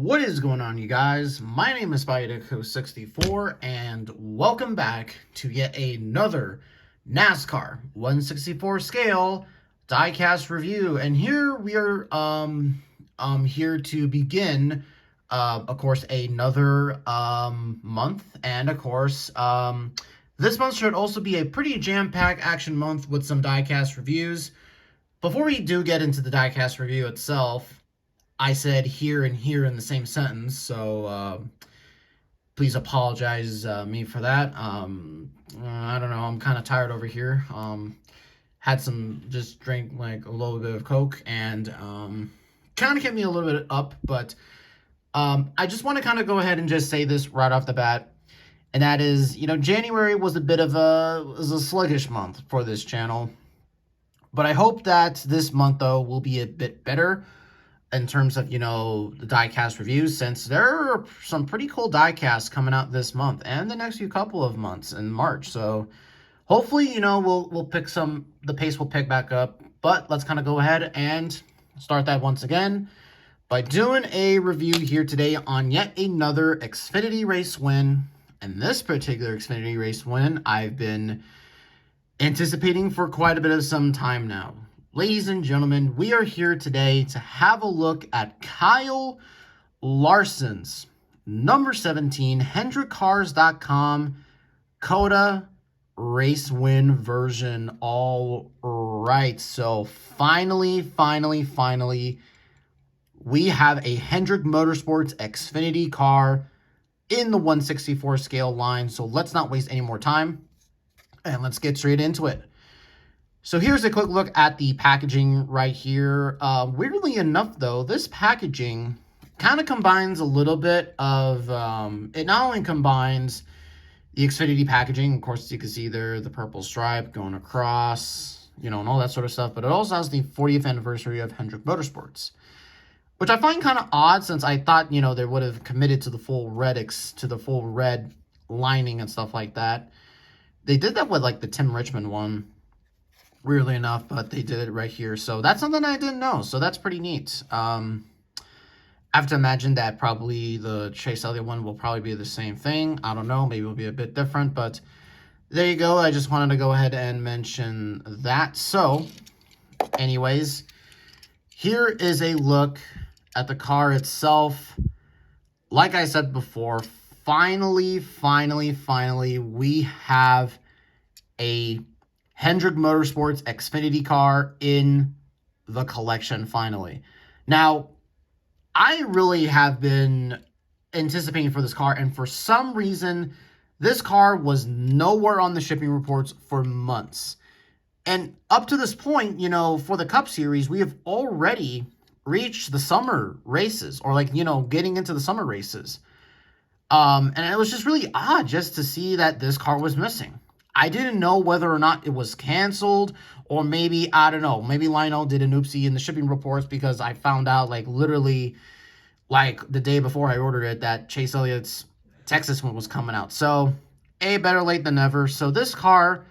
What is going on, you guys? My name is Spydeco64, and welcome back to yet another NASCAR 1/64 scale diecast review. And here we are here to begin of course another month, and of course this month should also be a pretty jam-packed action month with some diecast reviews. Before we do get into the diecast review itself, I said here and here in the same sentence, so please apologize me for that. I don't know, I'm kind of tired over here. Had some, just drank like a little bit of Coke, and kind of kept me a little bit up, but I just want to kind of go ahead and just say this right off the bat, and that is, January was a bit of a sluggish month for this channel, but I hope that this month, though, will be a bit better in terms of, the diecast reviews, since there are some pretty cool diecasts coming out this month and the next few couple of months in March. So hopefully, we'll pick the pace will pick back up. But let's kind of go ahead and start that once again by doing a review here today on yet another Xfinity race win. And this particular Xfinity race win, I've been anticipating for quite a bit of some time now. Ladies and gentlemen, we are here today to have a look at Kyle Larson's number 17 HendrickCars.com COTA race win version. All right, so finally, we have a Hendrick Motorsports Xfinity car in the 1/64 scale line. So let's not waste any more time, and let's get straight into it. So here's a quick look at the packaging right here. Weirdly enough, though, this packaging kind of combines a little bit of, it not only combines the Xfinity packaging, of course, you can see there the purple stripe going across, and all that sort of stuff, but it also has the 40th anniversary of Hendrick Motorsports, which I find kind of odd, since I thought, they would have committed to the full red lining and stuff like that. They did that with like the Tim Richmond one, weirdly enough, but they did it right here. So that's something I didn't know. So that's pretty neat. I have to imagine that probably the Chase Elliott one will probably be the same thing. I don't know. Maybe it'll be a bit different, but there you go. I just wanted to go ahead and mention that. So anyways, here is a look at the car itself. Like I said before, finally, we have a Hendrick Motorsports Xfinity car in the collection, finally. Now, I really have been anticipating for this car, and for some reason, this car was nowhere on the shipping reports for months. And up to this point, for the Cup Series, we have already reached the summer races, or getting into the summer races. And it was just really odd just to see that this car was missing. I didn't know whether or not it was canceled, or maybe, I don't know, maybe Lionel did an oopsie in the shipping reports, because I found out literally the day before I ordered it that Chase Elliott's Texas one was coming out. So better late than never. So this car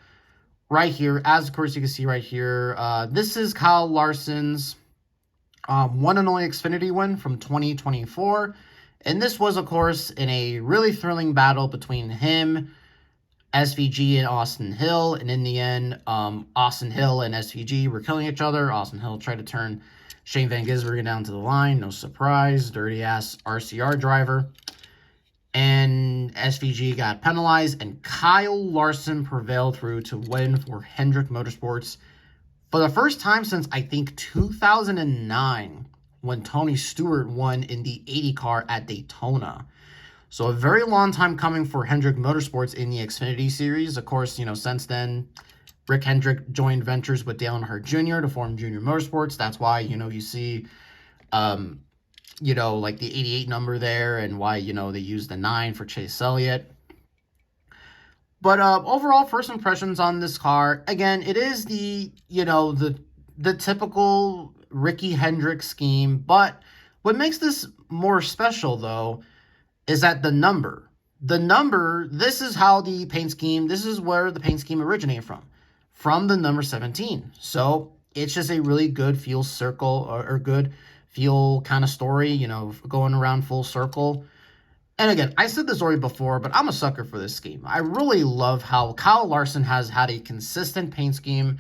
right here, as of course you can see right here, this is Kyle Larson's one and only Xfinity win from 2024. And this was, of course, in a really thrilling battle between him, SVG, and Austin Hill. And in the end, Austin Hill and SVG were killing each other. Austin Hill tried to turn Shane Van Gisbergen down to the line. No surprise. Dirty-ass RCR driver. And SVG got penalized, and Kyle Larson prevailed through to win for Hendrick Motorsports for the first time since, I think, 2009, when Tony Stewart won in the 80 car at Daytona. So a very long time coming for Hendrick Motorsports in the Xfinity Series. Of course, since then, Rick Hendrick joined ventures with Dale Earnhardt Jr. to form Junior Motorsports. That's why, you see, the 88 number there, and why, they use the 9 for Chase Elliott. But overall, first impressions on this car, again, it is the typical Ricky Hendrick scheme. But what makes this more special, though, is that the number, this is how the paint scheme, this is where the paint scheme originated from the number 17. So it's just a really good feel circle, or good feel kind of story, you know, going around full circle. And again, I said this already before, but I'm a sucker for this scheme. I really love how Kyle Larson has had a consistent paint scheme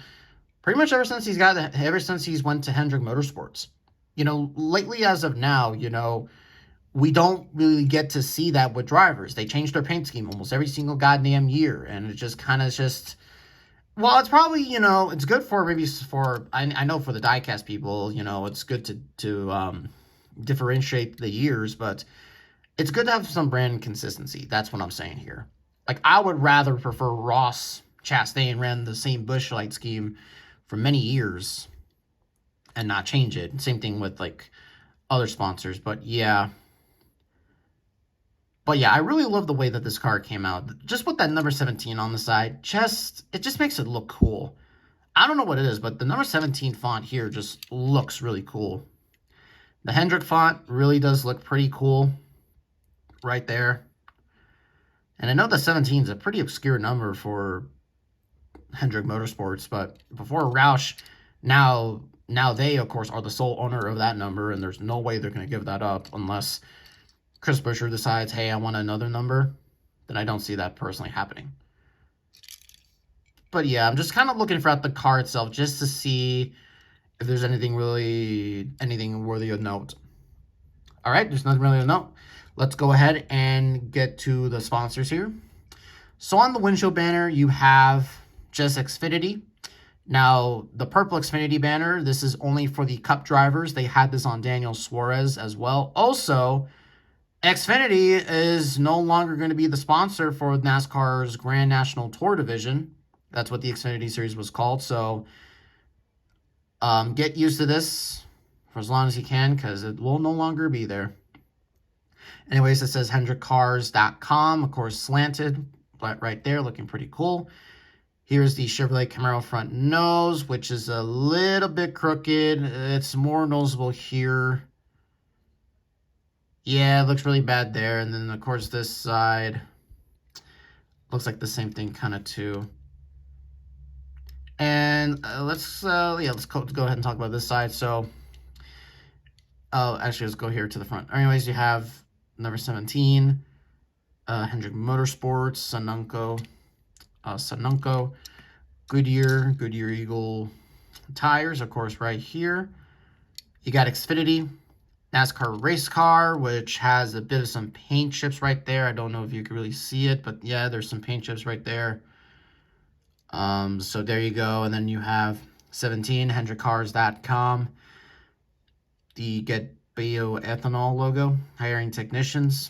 pretty much ever since he's went to Hendrick Motorsports. You know, lately as of now, you know, we don't really get to see that with drivers. They change their paint scheme almost every single goddamn year, and it just kind of well, it's probably, you know, it's good for maybe for, I know for the diecast people, you know, it's good to differentiate the years, but it's good to have some brand consistency. That's what I'm saying here. Like, I would rather prefer Ross Chastain ran the same Busch Light scheme for many years and not change it. Same thing with, like, other sponsors. But yeah, I really love the way that this car came out. Just with that number 17 on the side, it just makes it look cool. I don't know what it is, but the number 17 font here just looks really cool. The Hendrick font really does look pretty cool right there. And I know the 17 is a pretty obscure number for Hendrick Motorsports, but before Roush, now they, of course, are the sole owner of that number, and there's no way they're going to give that up unless Chris Buescher decides, hey, I want another number. Then I don't see that personally happening. But yeah, I'm just kind of looking throughout the car itself just to see if there's anything worthy of note. All right, there's nothing really of note. Let's go ahead and get to the sponsors here. So on the windshield banner, you have just Xfinity. Now, the purple Xfinity banner, this is only for the Cup drivers. They had this on Daniel Suarez as well. Also, Xfinity is no longer going to be the sponsor for NASCAR's Grand National Tour Division. That's what the Xfinity Series was called. So, get used to this for as long as you can, because it will no longer be there. Anyways, it says HendrickCars.com, of course, slanted, but right there, looking pretty cool. Here's the Chevrolet Camaro front nose, which is a little bit crooked. It's more noticeable here. Yeah, it looks really bad there. And then, of course, this side looks like the same thing kind of too. And let's go ahead and talk about this side. So, actually, let's go here to the front. Anyways, you have number 17, Hendrick Motorsports, Sanunco, Goodyear Eagle tires, of course, right here. You got Xfinity, NASCAR race car, which has a bit of some paint chips right there. I don't know if you can really see it, but yeah, there's some paint chips right there. So there you go. And then you have 17, HendrickCars.com. The Get Bioethanol logo, hiring technicians.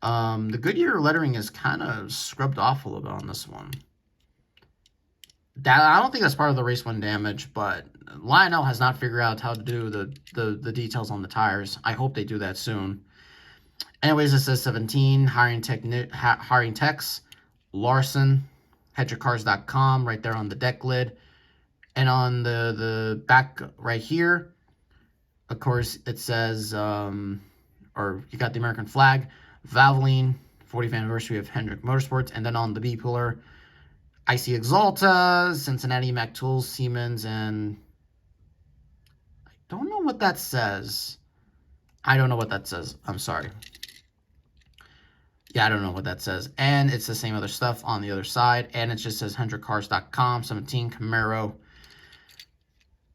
The Goodyear lettering is kind of scrubbed off a little bit on this one. I don't think that's part of the race one damage, but Lionel has not figured out how to do the details on the tires. I hope they do that soon. Anyways, it says 17, hiring techs, Larson, HendrickCars.com, right there on the deck lid. And on the back right here, of course, it says, or you got the American flag, Valvoline, 40th anniversary of Hendrick Motorsports. And then on the B pillar, I see Exalta, Cincinnati, Mac Tools, Siemens, and I don't know what that says. I'm sorry. Yeah, I don't know what that says. And it's the same other stuff on the other side. And it just says HendrickCars.com, 17 Camaro.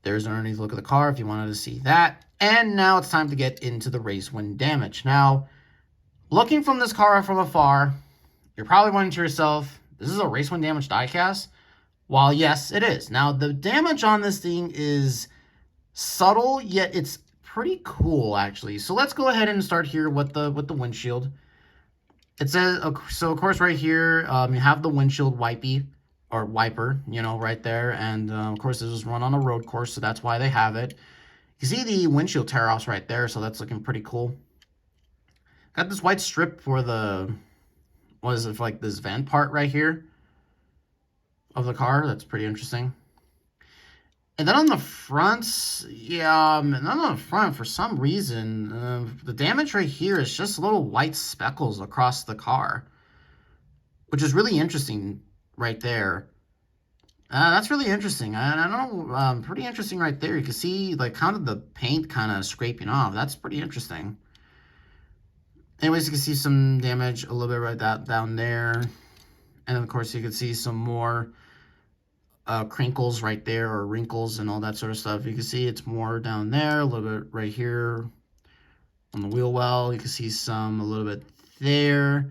There's an underneath look of the car if you wanted to see that. And now it's time to get into the race win damage. Now, looking from this car from afar, you're probably wondering to yourself, this is a race win damage diecast? While yes, it is. Now, the damage on this thing is subtle, yet it's pretty cool, actually. So let's go ahead and start here with the windshield. It says, so of course right here, you have the windshield wiper, you know, right there. And of course this was run on a road course, so that's why they have it. You see the windshield tear-offs right there, so that's looking pretty cool. Got this white strip for the, what is it, for like this vent part right here of the car. That's pretty interesting. And then on the front, yeah, and then on the front, for some reason, the damage right here is just little white speckles across the car, which is really interesting right there. That's really interesting. I don't know, pretty interesting right there. You can see like kind of the paint kind of scraping off. That's pretty interesting. Anyways, you can see some damage a little bit right down there. And then, of course, you can see some more crinkles right there, or wrinkles and all that sort of stuff. You can see it's more down there, a little bit right here on the wheel well. You can see some a little bit there.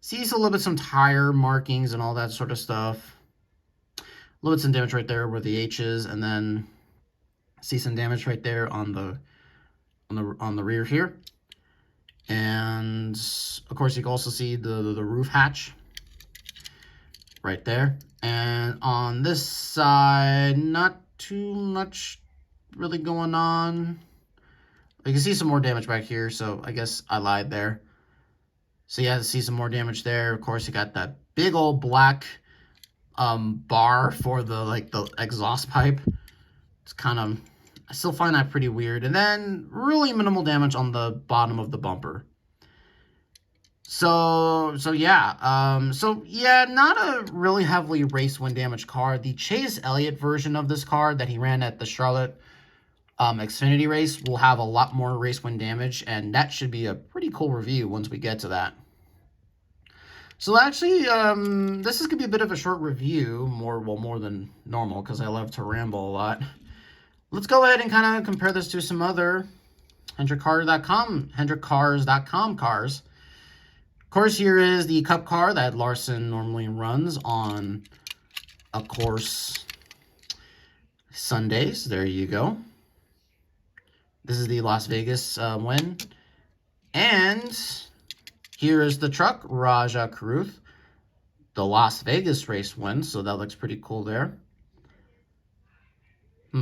See a little bit some tire markings and all that sort of stuff. A little bit some damage right there where the H is, and then see some damage right there on the rear here. And of course, you can also see the roof hatch right there. And on this side, not too much really going on. You can see some more damage back here, so I guess I lied there. So yeah, see some more damage there. Of course, you got that big old black bar for the exhaust pipe. It's kind of, I still find that pretty weird. And then really minimal damage on the bottom of the bumper. So yeah, not a really heavily race wind damage car. The Chase Elliott version of this car that he ran at the Charlotte Xfinity race will have a lot more race wind damage, and that should be a pretty cool review once we get to that. So actually, this is gonna be a bit of a short review, more than normal, because I love to ramble a lot. Let's go ahead and kind of compare this to some other Hendrickcars.com cars. Of course, here is the Cup car that Larson normally runs on, of course, Sundays. There you go. This is the Las Vegas win. And here is the truck, Raja Karuth, the Las Vegas race win. So that looks pretty cool there.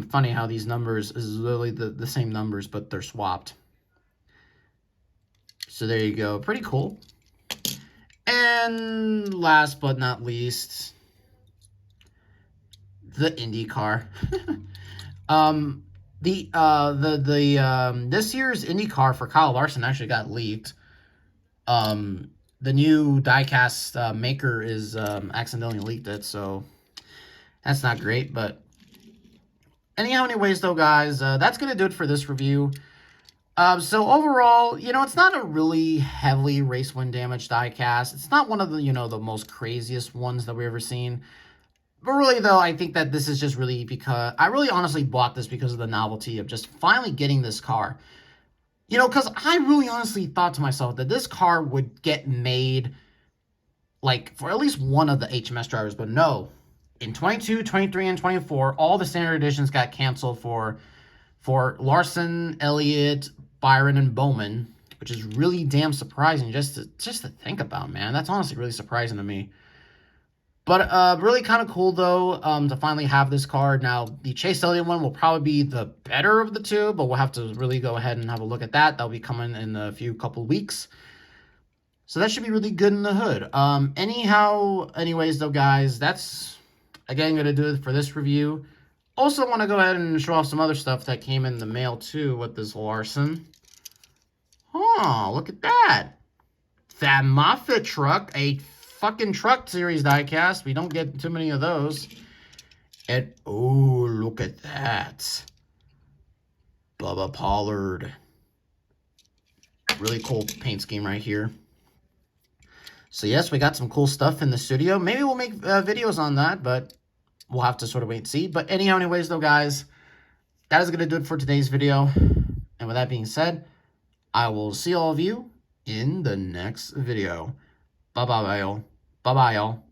Funny how these numbers is literally the same numbers, but they're swapped. So there you go. Pretty cool. And last but not least, the IndyCar. This year's IndyCar for Kyle Larson actually got leaked. The new diecast maker is accidentally leaked it, so that's not great. But anyways, though, guys, that's gonna do it for this review. So overall, it's not a really heavily race wind damage diecast. It's not one of the, the most craziest ones that we've ever seen. But really, though, I think that this is just really because I really honestly bought this because of the novelty of just finally getting this car. Because I really honestly thought to myself that this car would get made, like, for at least one of the HMS drivers. But no, in 22, 23, and 24, all the standard editions got canceled for Larson, Elliott, Byron, and Bowman, which is really damn surprising just to think about, man. That's honestly really surprising to me. But really kind of cool, though, to finally have this card. Now, the Chase Elliott one will probably be the better of the two, but we'll have to really go ahead and have a look at that. That'll be coming in a couple weeks. So that should be really good in the hood. Anyways, though, guys, that's, again, going to do it for this review. Also want to go ahead and show off some other stuff that came in the mail, too, with this Larson. Oh, look at that. That Moffitt truck, a fucking truck series diecast. We don't get too many of those. And, oh, look at that. Bubba Pollard. Really cool paint scheme right here. So, yes, we got some cool stuff in the studio. Maybe we'll make videos on that, but we'll have to sort of wait and see. But anyways, though, guys, that is going to do it for today's video. And with that being said, I will see all of you in the next video. Bye-bye, y'all. Bye-bye, y'all.